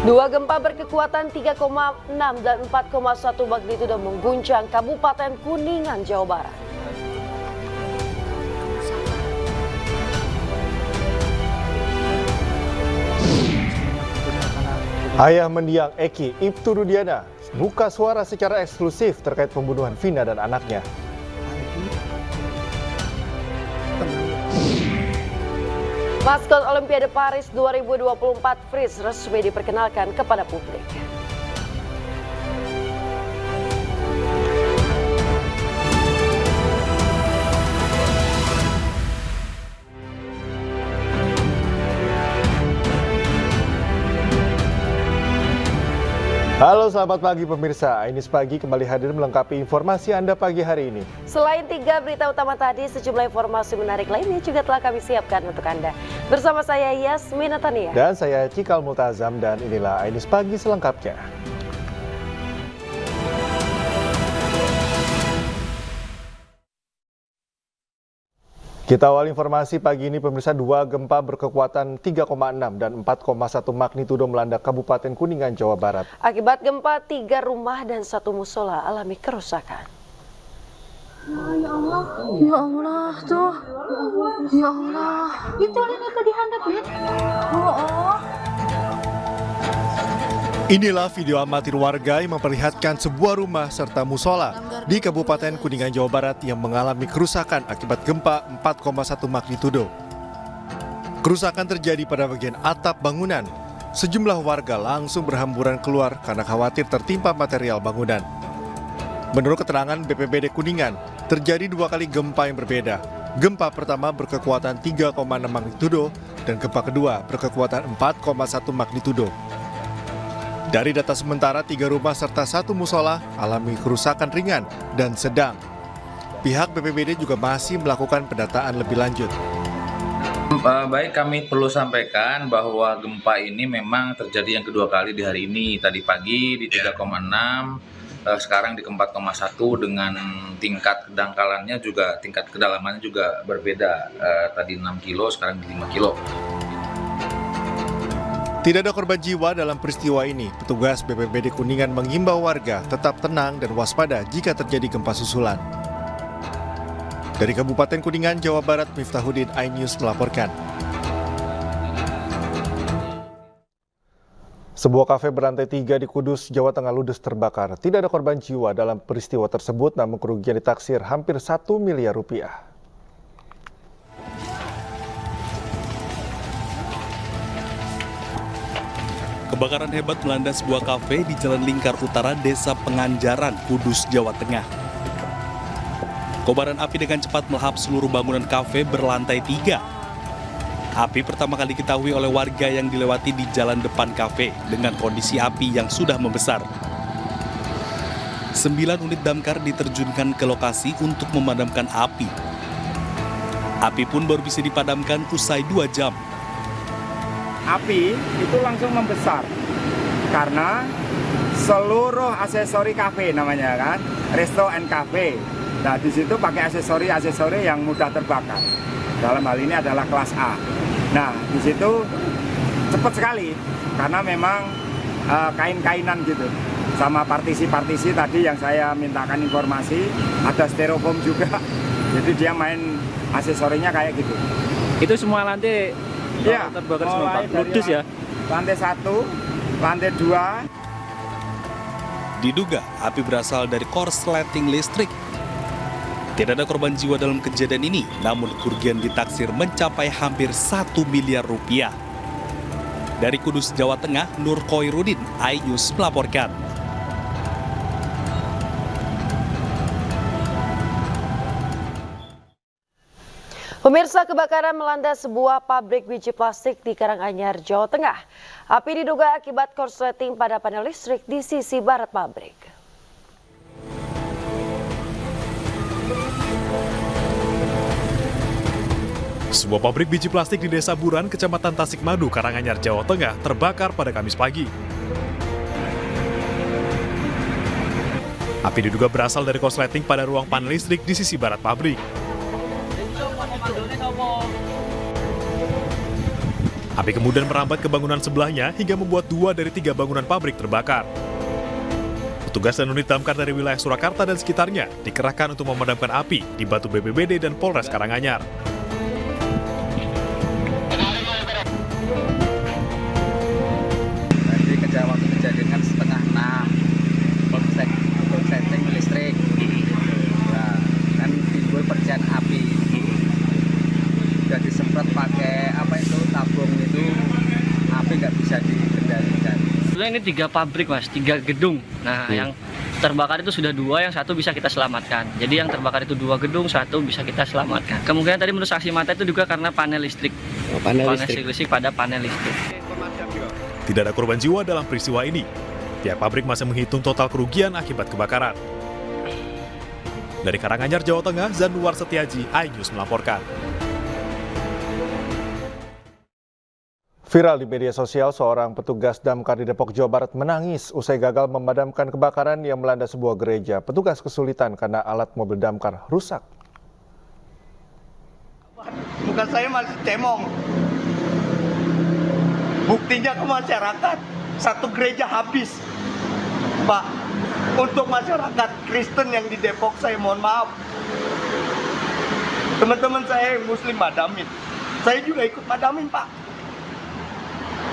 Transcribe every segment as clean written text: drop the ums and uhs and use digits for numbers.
Dua gempa berkekuatan 3,6 dan 4,1 magnitudo mengguncang Kabupaten Kuningan, Jawa Barat. Ayah mendiang Eki, Ibtu Rudiana, buka suara secara eksklusif terkait pembunuhan Vina dan anaknya. Maskot Olimpiade Paris 2024 Freeze resmi diperkenalkan kepada publik. Halo, selamat pagi pemirsa. Ainis Pagi kembali hadir melengkapi informasi Anda pagi hari ini. Selain 3 berita utama tadi, sejumlah informasi menarik lainnya juga telah kami siapkan untuk Anda. Bersama saya Yasmin Natania. Dan saya Cikal Multazam, dan inilah Ainis Pagi selengkapnya. Kita awal informasi pagi ini pemirsa, dua gempa berkekuatan 3,6 dan 4,1 magnitudo melanda Kabupaten Kuningan, Jawa Barat. Akibat gempa, 3 rumah dan 1 musola alami kerusakan. Ya Allah tuh. Ya Allah. Itu ini tadi handap ya. Oh. Inilah video amatir warga yang memperlihatkan sebuah rumah serta musola di Kabupaten Kuningan, Jawa Barat yang mengalami kerusakan akibat gempa 4,1 magnitudo. Kerusakan terjadi pada bagian atap bangunan. Sejumlah warga langsung berhamburan keluar karena khawatir tertimpa material bangunan. Menurut keterangan BPBD Kuningan, terjadi 2 kali gempa yang berbeda. Gempa pertama berkekuatan 3,6 magnitudo dan gempa kedua berkekuatan 4,1 magnitudo. Dari data sementara, 3 rumah serta 1 musola alami kerusakan ringan dan sedang. Pihak BPBD juga masih melakukan pendataan lebih lanjut. Baik, kami perlu sampaikan bahwa gempa ini memang terjadi yang kedua kali di hari ini. Tadi pagi di 3,6, sekarang di 4,1 dengan tingkat kedangkalannya juga, tingkat kedalamannya juga berbeda. Tadi 6 kilo, sekarang di 5 kilo. Tidak ada korban jiwa dalam peristiwa ini. Petugas BPBD Kuningan mengimbau warga tetap tenang dan waspada jika terjadi gempa susulan. Dari Kabupaten Kuningan, Jawa Barat, Miftahuddin, iNews melaporkan. Sebuah kafe berantai 3 di Kudus, Jawa Tengah ludes terbakar. Tidak ada korban jiwa dalam peristiwa tersebut, namun kerugian ditaksir hampir 1 miliar rupiah. Kebakaran hebat melanda sebuah kafe di Jalan Lingkar Utara, Desa Penganjaran, Kudus, Jawa Tengah. Kobaran api dengan cepat melahap seluruh bangunan kafe berlantai 3. Api pertama kali diketahui oleh warga yang dilewati di jalan depan kafe dengan kondisi api yang sudah membesar. 9 unit damkar diterjunkan ke lokasi untuk memadamkan api. Api pun baru bisa dipadamkan usai 2 jam. Api itu langsung membesar karena seluruh aksesori kafe namanya kan, resto and cafe. Nah di situ pakai aksesori yang mudah terbakar. Dalam hal ini adalah kelas A. Nah di situ cepat sekali karena memang kain-kainan gitu, sama partisi-partisi tadi yang saya mintakan informasi, ada styrofoam juga. Jadi dia main aksesorinya kayak gitu. Itu semua lantai. Ya, terbakar semua mulai Pak. Ludus ya. Lantai 1, lantai 2. Diduga api berasal dari korsleting listrik. Tidak ada korban jiwa dalam kejadian ini, namun kerugian ditaksir mencapai hampir 1 miliar rupiah. Dari Kudus, Jawa Tengah, Nur Khoirudin, iNews melaporkan. Pemirsa, kebakaran melanda sebuah pabrik biji plastik di Karanganyar, Jawa Tengah. Api diduga akibat korsleting pada panel listrik di sisi barat pabrik. Sebuah pabrik biji plastik di Desa Buran, Kecamatan Tasikmadu, Karanganyar, Jawa Tengah terbakar pada Kamis pagi. Api diduga berasal dari korsleting pada ruang panel listrik di sisi barat pabrik. Api Api kemudian merambat ke bangunan sebelahnya hingga membuat 2 dari 3 bangunan pabrik terbakar. Petugas dan unit damkar dari wilayah Surakarta dan sekitarnya dikerahkan untuk memadamkan api dibantu BPBD dan Polres Karanganyar. Waktu kejadian kan 5:30 untuk setting listrik. Nah, kan timbul percikan api. Udah disemprot pakai tabung itu, api nggak bisa dikendalikan. Sebenarnya ini 3 pabrik mas, 3 gedung. Nah yang terbakar itu sudah 2, yang 1 bisa kita selamatkan. Jadi yang terbakar itu 2 gedung, 1 bisa kita selamatkan. Kemungkinan tadi menurut saksi mata itu juga karena panel listrik. Panel listrik pada panel listrik. Tidak ada korban jiwa dalam peristiwa ini. Pihak pabrik masih menghitung total kerugian akibat kebakaran. Dari Karanganyar, Jawa Tengah, Zanuar Setiaji, iNews melaporkan. Viral di media sosial, seorang petugas damkar di Depok, Jawa Barat menangis usai gagal memadamkan kebakaran yang melanda sebuah gereja. Petugas kesulitan karena alat mobil damkar rusak. Bukan saya masih cemong. Buktinya ke masyarakat, 1 gereja habis. Pak, untuk masyarakat Kristen yang di Depok, saya mohon maaf. Teman-teman saya yang Muslim madamin. Saya juga ikut madamin, Pak.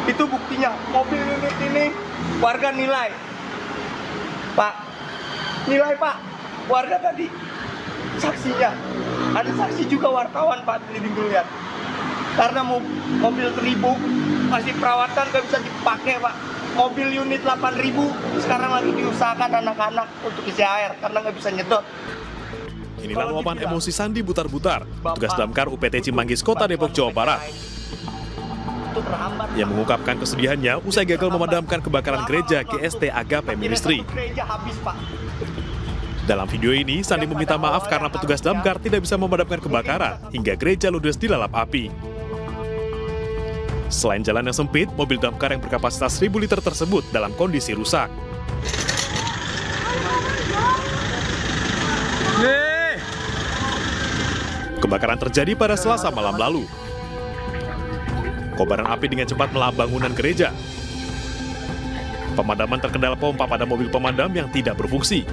Itu buktinya, mobil unit ini warga nilai. Pak, nilai Pak, warga tadi saksinya. Ada saksi juga wartawan Pak di lihat. Karena mobil 1000 masih perawatan gak bisa dipakai Pak. Mobil unit 8.000 sekarang lagi diusahakan anak-anak untuk isi air karena nggak bisa nyedot. Inilah luapan emosi Sandi butar-butar, petugas damkar UPT Cimanggis, Kota Depok, Jawa Barat, yang mengungkapkan kesedihannya usai gagal memadamkan kebakaran gereja GST Agape Ministry. Dalam video ini, Sandi meminta maaf karena petugas damkar tidak bisa memadamkan kebakaran hingga gereja ludes dilalap api. Selain jalan yang sempit, mobil damkar yang berkapasitas 1.000 liter tersebut dalam kondisi rusak. Kebakaran terjadi pada Selasa malam lalu. Kobaran api dengan cepat melahap bangunan gereja. Pemadaman terkendala pompa pada mobil pemadam yang tidak berfungsi.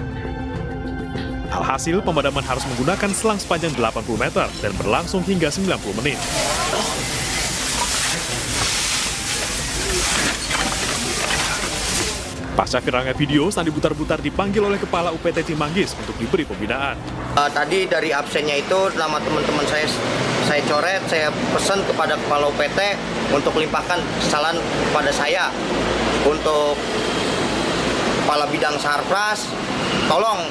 Alhasil, pemadaman harus menggunakan selang sepanjang 80 meter dan berlangsung hingga 90 menit. Pasca viralnya video, Sandi butar-butar dipanggil oleh Kepala UPT Cimanggis untuk diberi pembinaan. Tadi dari absennya itu nama teman-teman saya coret, saya pesan kepada Kepala UPT untuk limpahkan kesalahan pada saya. Untuk Kepala Bidang Sarpras, tolong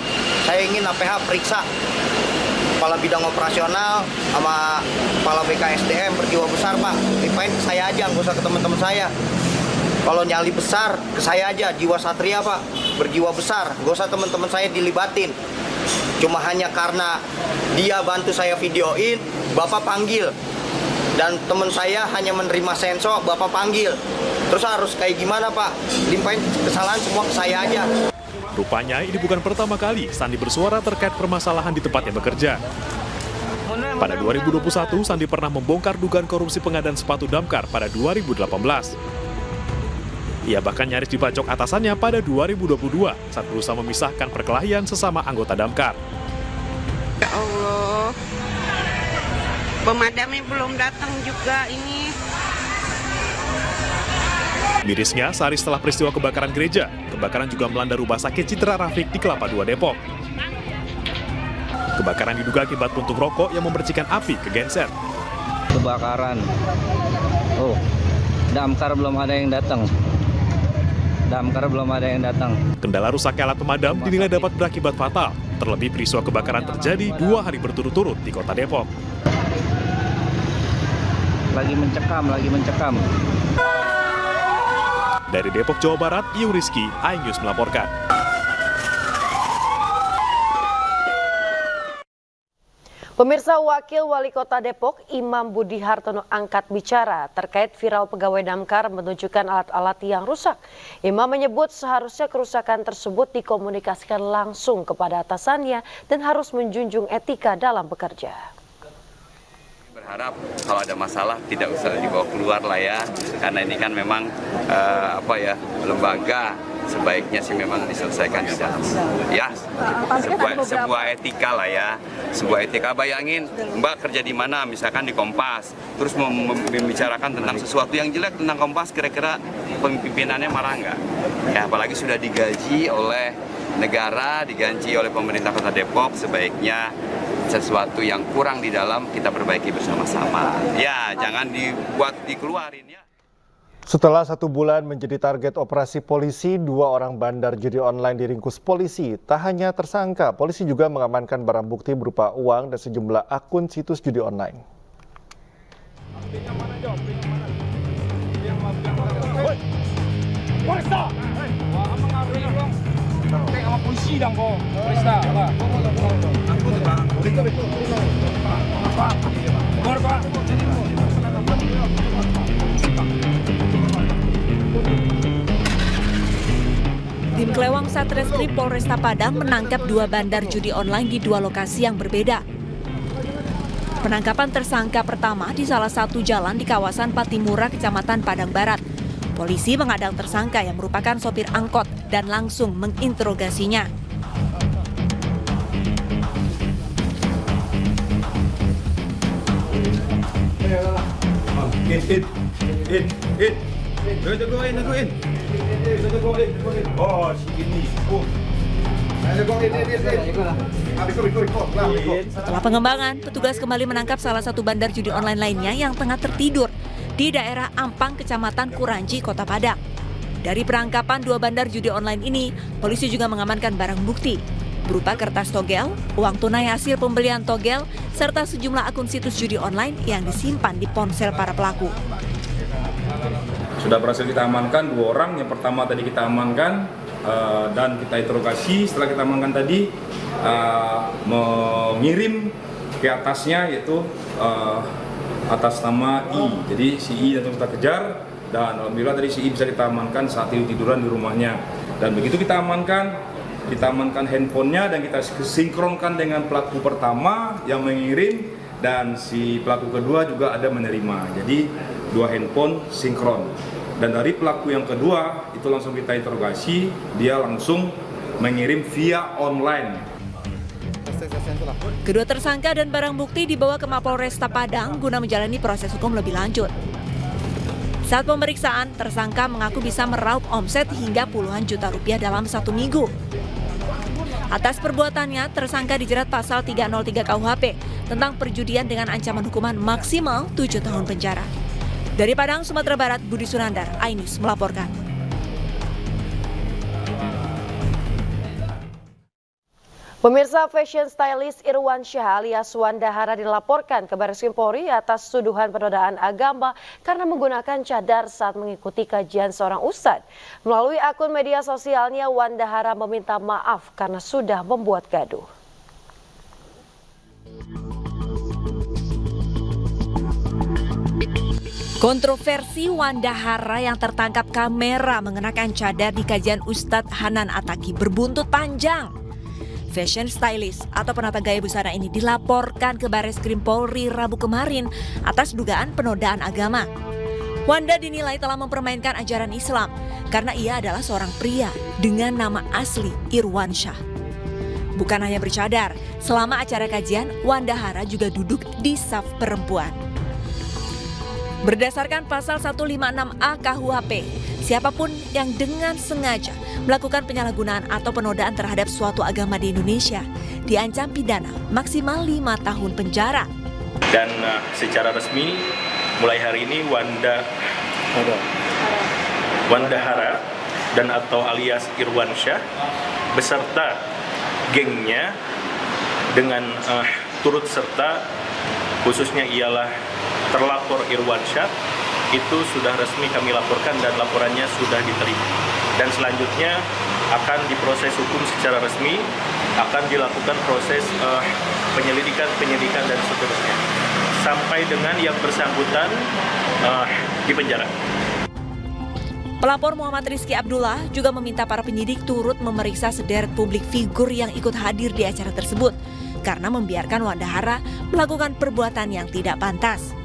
saya ingin APH periksa Kepala Bidang Operasional sama Kepala BKSDM berjiwa besar Pak. Limpahin ke saya aja, nggak usah ke teman-teman saya. Kalau nyali besar, ke saya aja, jiwa satria Pak, berjiwa besar, gak usah teman-teman saya dilibatin. Cuma hanya karena dia bantu saya videoin, Bapak panggil. Dan teman saya hanya menerima sensor, Bapak panggil. Terus harus kayak gimana Pak? Limpahin kesalahan semua ke saya aja. Rupanya ini bukan pertama kali Sandi bersuara terkait permasalahan di tempatnya bekerja. Pada 2021, Sandi pernah membongkar dugaan korupsi pengadaan sepatu damkar pada 2018. Ia bahkan nyaris dibacok atasannya pada 2022 saat berusaha memisahkan perkelahian sesama anggota damkar. Ya Allah, pemadamnya belum datang juga ini. Mirisnya, sehari setelah peristiwa kebakaran gereja, kebakaran juga melanda rumah sakit Citra Rafiq di Kelapa II Depok. Kebakaran diduga akibat puntung rokok yang memercikan api ke genset. Kebakaran. Oh, damkar belum ada yang datang. Kendala rusaknya alat pemadam dinilai dapat berakibat fatal. Terlebih peristiwa kebakaran terjadi 2 hari berturut-turut di Kota Depok. Lagi mencekam. Dari Depok, Jawa Barat, Iung Rizky, iNews melaporkan. Pemirsa, Wakil Wali Kota Depok, Imam Budi Hartono angkat bicara terkait viral pegawai damkar menunjukkan alat-alat yang rusak. Imam menyebut seharusnya kerusakan tersebut dikomunikasikan langsung kepada atasannya dan harus menjunjung etika dalam bekerja. Berharap kalau ada masalah tidak usah dibawa keluar lah ya, karena ini kan memang lembaga, sebaiknya sih memang diselesaikan di dalam ya, sebuah etika lah ya, sebuah etika. Bayangin Mbak kerja di mana, misalkan di Kompas, terus membicarakan tentang sesuatu yang jelek tentang Kompas, kira-kira pimpinannya marah nggak? Ya, apalagi sudah digaji oleh negara, digaji oleh pemerintah Kota Depok, sebaiknya sesuatu yang kurang di dalam kita perbaiki bersama-sama. Ya, jangan dikeluarin ya. Setelah 1 bulan menjadi target operasi polisi, 2 orang bandar judi online diringkus polisi. Tak hanya tersangka, polisi juga mengamankan barang bukti berupa uang dan sejumlah akun situs judi online. Tim Klewang Satreskrim Polresta Padang menangkap 2 bandar judi online di 2 lokasi yang berbeda. Penangkapan tersangka pertama di salah satu jalan di kawasan Patimura, Kecamatan Padang Barat. Polisi mengadang tersangka yang merupakan sopir angkot dan langsung menginterogasinya. Setelah pengembangan, petugas kembali menangkap salah satu bandar judi online lainnya yang tengah tertidur di daerah Ampang, Kecamatan Kuranji, Kota Padang. Dari penangkapan 2 bandar judi online ini, polisi juga mengamankan barang bukti berupa kertas togel, uang tunai hasil pembelian togel, serta sejumlah akun situs judi online yang disimpan di ponsel para pelaku. Sudah berhasil kita amankan 2 orang. Yang pertama tadi kita amankan dan kita interogasi. Setelah kita amankan tadi, mengirim ke atasnya, yaitu atas nama I. Jadi si I yang kita kejar, dan alhamdulillah tadi si I bisa kita amankan saat tiduran di rumahnya. Dan begitu kita amankan handphonenya dan kita sinkronkan dengan pelaku pertama yang mengirim, dan si pelaku kedua juga ada menerima. Jadi 2 handphone sinkron. Dan dari pelaku yang kedua itu langsung kita interogasi, dia langsung mengirim via online. Kedua tersangka dan barang bukti dibawa ke Mapolresta Padang guna menjalani proses hukum lebih lanjut. Saat pemeriksaan, tersangka mengaku bisa meraup omset hingga puluhan juta rupiah dalam 1 minggu. Atas perbuatannya, tersangka dijerat pasal 303 KUHP tentang perjudian dengan ancaman hukuman maksimal 7 tahun penjara. Dari Padang, Sumatera Barat, Budi Sunandar, iNews melaporkan. Pemirsa, fashion stylist Irwansyah alias Wanda Hara dilaporkan ke Barreskrim Polri atas tuduhan penodaan agama karena menggunakan cadar saat mengikuti kajian seorang ustadz. Melalui akun media sosialnya, Wanda Hara meminta maaf karena sudah membuat gaduh. Kontroversi Wanda Hara yang tertangkap kamera mengenakan cadar di kajian Ustadz Hanan Ataki berbuntut panjang. Fashion stylist atau penata gaya busana ini dilaporkan ke Barreskrim Polri Rabu kemarin atas dugaan penodaan agama. Wanda dinilai telah mempermainkan ajaran Islam karena ia adalah seorang pria dengan nama asli Irwansyah. Bukan hanya bercadar, selama acara kajian, Wanda Hara juga duduk di saf perempuan. Berdasarkan pasal 156A KUHP, siapapun yang dengan sengaja melakukan penyalahgunaan atau penodaan terhadap suatu agama di Indonesia diancam pidana maksimal 5 tahun penjara. Dan secara resmi mulai hari ini Wanda Hara dan atau alias Irwansyah beserta gengnya dengan turut serta khususnya ialah terlapor Irwansyah itu sudah resmi kami laporkan dan laporannya sudah diterima. Dan selanjutnya akan diproses hukum secara resmi, akan dilakukan proses penyidikan dan seterusnya. Sampai dengan yang bersangkutan di penjara. Pelapor Muhammad Rizky Abdullah juga meminta para penyidik turut memeriksa sederet publik figur yang ikut hadir di acara tersebut. karena membiarkan Wandahara melakukan perbuatan yang tidak pantas.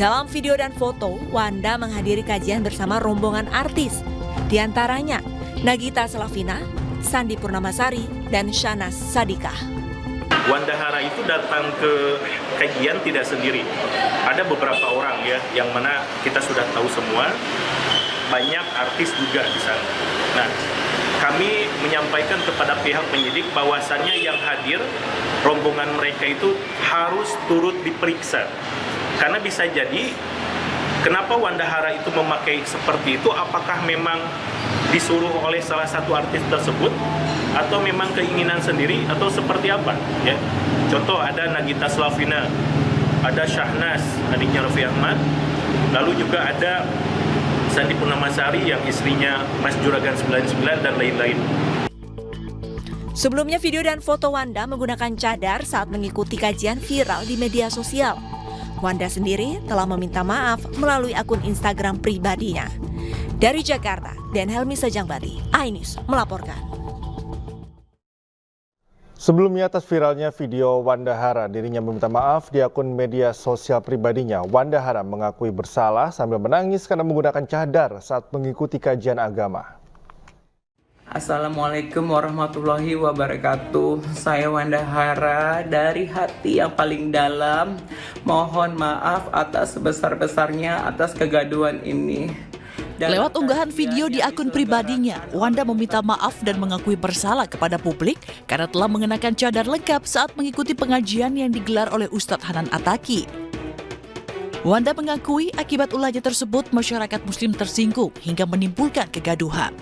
Dalam video dan foto, Wanda menghadiri kajian bersama rombongan artis, di antaranya Nagita Slavina, Sandi Purnamasari, dan Shahnaz Sadiqah. Wandahara itu datang ke kajian tidak sendiri. Ada beberapa orang ya, yang mana kita sudah tahu semua, banyak artis juga di sana. Nah, kami menyampaikan kepada pihak penyidik bahwasannya yang hadir, rombongan mereka itu harus turut diperiksa. Karena bisa jadi, kenapa Wandahara itu memakai seperti itu, apakah memang disuruh oleh salah satu artis tersebut, atau memang keinginan sendiri, atau seperti apa? Ya. Contoh ada Nagita Slavina, ada Shahnaz, adiknya Raffi Ahmad, lalu juga ada Sandi Purnamasari yang istrinya Mas Juragan 99 dan lain-lain. Sebelumnya video dan foto Wanda menggunakan cadar saat mengikuti kajian viral di media sosial. Wanda sendiri telah meminta maaf melalui akun Instagram pribadinya. Dari Jakarta, Dan Helmi Sajangbati, iNews melaporkan. Sebelumnya atas viralnya video Wandahara, dirinya meminta maaf di akun media sosial pribadinya. Wandahara mengakui bersalah sambil menangis karena menggunakan cadar saat mengikuti kajian agama. Assalamualaikum warahmatullahi wabarakatuh. Saya Wandahara dari hati yang paling dalam. Mohon maaf atas sebesar-besarnya atas kegaduhan ini. Lewat unggahan video di akun pribadinya, Wanda meminta maaf dan mengakui bersalah kepada publik karena telah mengenakan cadar lengkap saat mengikuti pengajian yang digelar oleh Ustadz Hanan Attaqi. Wanda mengakui akibat ulahnya tersebut masyarakat muslim tersinggung hingga menimbulkan kegaduhan.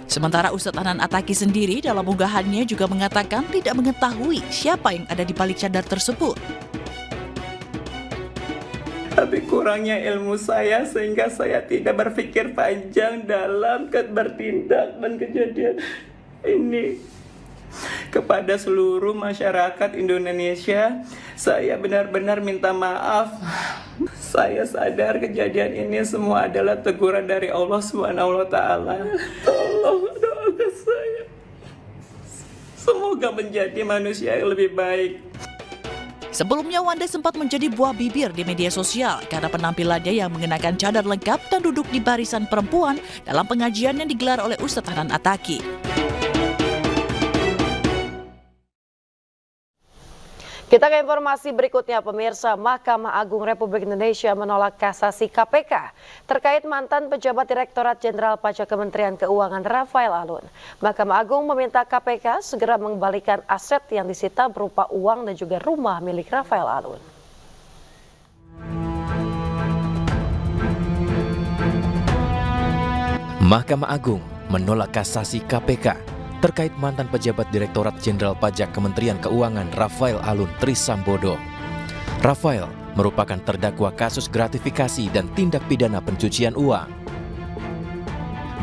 Sementara Ustadz Hanan Attaqi sendiri dalam unggahannya juga mengatakan tidak mengetahui siapa yang ada di balik cadar tersebut. Tapi kurangnya ilmu saya sehingga saya tidak berpikir panjang dalam bertindak dan kejadian ini. Kepada seluruh masyarakat Indonesia, saya benar-benar minta maaf. Saya sadar kejadian ini semua adalah teguran dari Allah SWT. Tolong doakan saya. Semoga menjadi manusia yang lebih baik. Sebelumnya Wanda sempat menjadi buah bibir di media sosial karena penampilannya yang mengenakan cadar lengkap dan duduk di barisan perempuan dalam pengajian yang digelar oleh Ustadz Hanan Attaqi. Kita ke informasi berikutnya, pemirsa. Mahkamah Agung Republik Indonesia menolak kasasi KPK terkait mantan pejabat Direktorat Jenderal Pajak Kementerian Keuangan Rafael Alun. Mahkamah Agung meminta KPK segera mengembalikan aset yang disita berupa uang dan juga rumah milik Rafael Alun. Mahkamah Agung menolak kasasi KPK terkait mantan pejabat Direktorat Jenderal Pajak Kementerian Keuangan Rafael Alun Trisambodo. Rafael merupakan terdakwa kasus gratifikasi dan tindak pidana pencucian uang.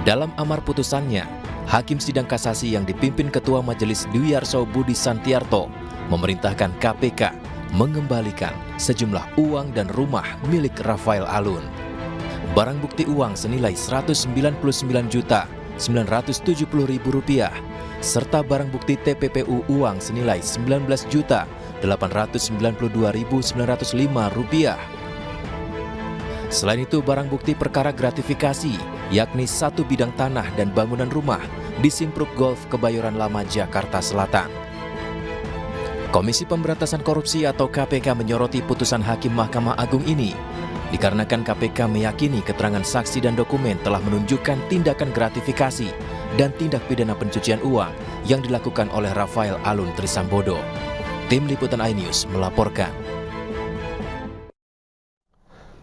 Dalam amar putusannya, Hakim Sidang Kasasi yang dipimpin Ketua Majelis Dwi Arso Budi Santiarto memerintahkan KPK mengembalikan sejumlah uang dan rumah milik Rafael Alun. Barang bukti uang senilai Rp99.970.000 serta barang bukti TPPU uang senilai Rp19.892.905. Selain itu, barang bukti perkara gratifikasi, yakni 1 bidang tanah dan bangunan rumah di Simpruk Golf Kebayoran Lama, Jakarta Selatan. Komisi Pemberantasan Korupsi atau KPK menyoroti putusan Hakim Mahkamah Agung ini dikarenakan KPK meyakini keterangan saksi dan dokumen telah menunjukkan tindakan gratifikasi dan tindak pidana pencucian uang yang dilakukan oleh Rafael Alun Trisambodo. Tim Liputan iNews melaporkan.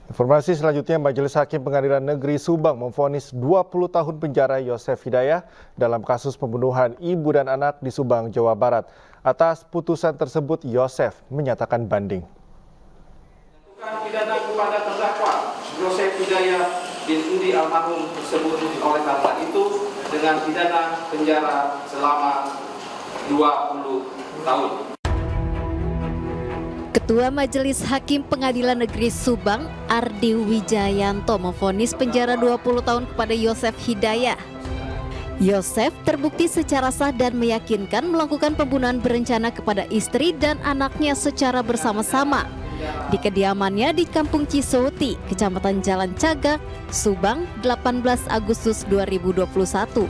Informasi selanjutnya, Majelis Hakim Pengadilan Negeri Subang memvonis 20 tahun penjara Yosef Hidayah dalam kasus pembunuhan ibu dan anak di Subang, Jawa Barat. Atas putusan tersebut, Yosef menyatakan banding. Pidana kepada terdakwa Yosef Hidayah bin Udi almarhum tersebut oleh karena itu dengan pidana penjara selama 20 tahun. Ketua Majelis Hakim Pengadilan Negeri Subang, Ardi Wijayanto, memvonis penjara 20 tahun kepada Yosef Hidayah. Yosef terbukti secara sah dan meyakinkan melakukan pembunuhan berencana kepada istri dan anaknya secara bersama-sama di kediamannya di Kampung Cisoti, Kecamatan Jalan Cagak, Subang, 18 Agustus 2021.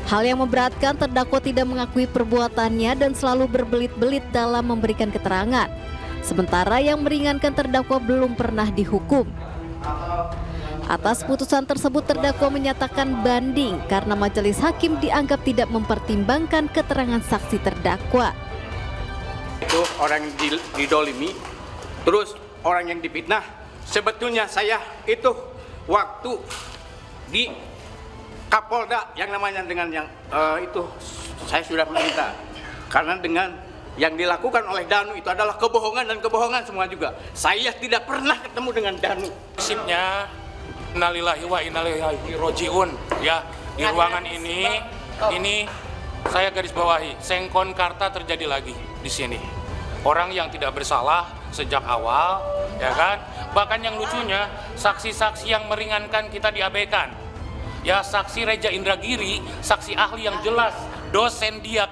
Hal yang memberatkan, terdakwa tidak mengakui perbuatannya dan selalu berbelit-belit dalam memberikan keterangan. Sementara yang meringankan, terdakwa belum pernah dihukum. Atas putusan tersebut, terdakwa menyatakan banding karena majelis hakim dianggap tidak mempertimbangkan keterangan saksi terdakwa. Itu orang yang didolimi, terus orang yang difitnah. Sebetulnya saya itu waktu di Kapolda yang namanya dengan yang itu saya sudah meminta, karena dengan yang dilakukan oleh Danu itu adalah kebohongan dan kebohongan semua juga. Saya tidak pernah ketemu dengan Danu. Prinsipnya innalillahi wa inna ilaihi rajiun ya. Di ruangan ini saya garis bawahi, sengkon karta terjadi lagi di sini. Orang yang tidak bersalah sejak awal, ya kan? Bahkan yang lucunya, saksi-saksi yang meringankan kita diabaikan. Ya, saksi Reja Indragiri, saksi ahli yang jelas, dosen dia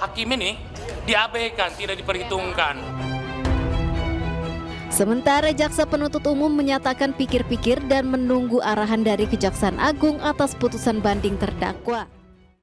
hakim ini diabaikan, tidak diperhitungkan. Sementara jaksa penuntut umum menyatakan pikir-pikir dan menunggu arahan dari Kejaksaan Agung atas putusan banding terdakwa.